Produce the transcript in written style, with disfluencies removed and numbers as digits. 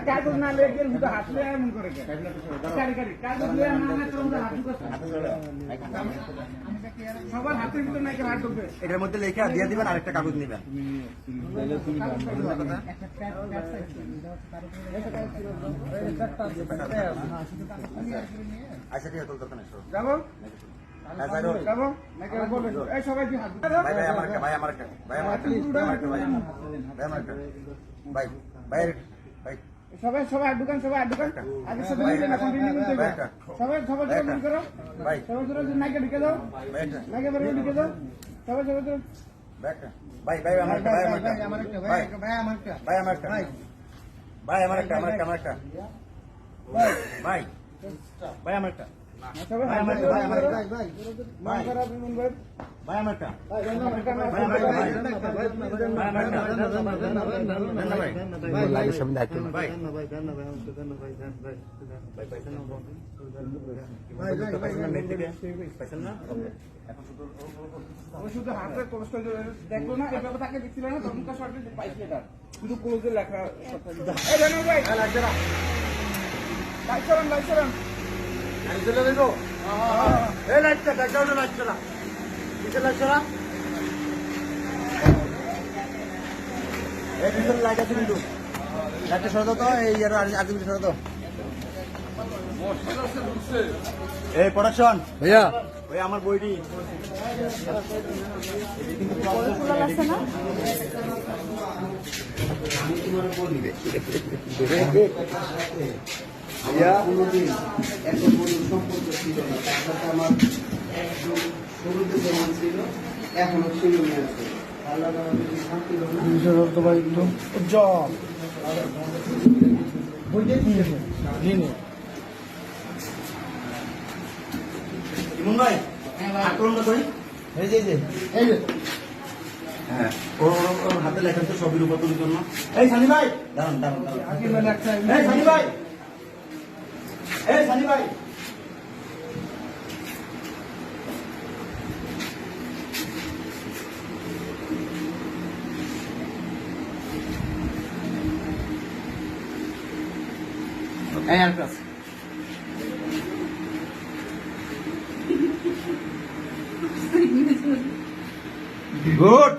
কাগজ না লেগে হাতলে এমন করে সবার হাতের ভিতরে নাকি হাত ঢুকবে, এটার মধ্যে লেখা দিয়ে দিবেন, আরেকটা কাগজ নেবেন। আচ্ছা ঠিক আছে, দরকার নেই, যাবো যাবো এই সবাই কি হাত ভাই ভাই আমার একটা, ভাই আমার একটা, ভাই আমার একটা, ভাই আমার একটা, ভাই আমার একটা, ভাই ভাই ভাই সবাই সবাই হাত ঢুকান, সবাই হাত ঢুকান। আগে সাথে নিয়ে না কন্টিনিউ করতে হবে। সবাই সবাই জোরে করো, ভাই সবাই জোরে নাইকে ঢুকে দাও, ভাই একটা, নাইকে বের ঢুকে দাও, সবাই সবাই জোরে। ভাই একটা, ভাই ভাই আমার একটা, ভাই আমার একটা, ভাই ভাই আমার একটা, ভাই আমার একটা, ভাই আমার একটা, আমার একটা, আমার একটা, ভাই ভাই আমার একটা, সবাই হাত ভাই ঢুকান, আমার একটা, ভাই ভাই মান খারাপ ইমন ভাই, ভাই আমার একটা, ভাই আমার একটা, ভাই আমার একটা, ভাই আমার একটা, লাইভের সামনে দায়িত্ব না। ভাই শুধু হাতের কষ্ট দেখলো না, এভাবে তাকে দেখছিল না, তখন তার শর্টে পাইছে এটা শুধু ক্লোজে লেখা। এই জানো ভাই লাগছে না, লাইক করেন, লাইক করেন। এই লাইটটা ব্যাকগ্রাউন্ডে লাগছে না, পিছনে লাগছে না, এই পিছনে লাইট আছে কিন্তু, লাইটটা সরে দাও তো, এই আগে সরে দাও। এই প্রোডাকশন ভাইয়া ওই আমার বইটি কোনোদিন এত বড় সম্পর্ক ছিল না, তার সাথে আমার একদম শুরুতে যেমন ছিল এখনো সেমনই আছে। আল্লাহ আমাদের শান্তি দেন না। ইমন ভাই আক্রমণটা করি, এই যে এই যে হ্যাঁ ওর হাতে লেখা তো ছবির উপর তুলির জন্য। এই সানি ভাই দাঁড়ান দাঁড়ান দাঁড়ান, এই সানি ভাই, এই সানি ভাই, এই আর কাছে গুড।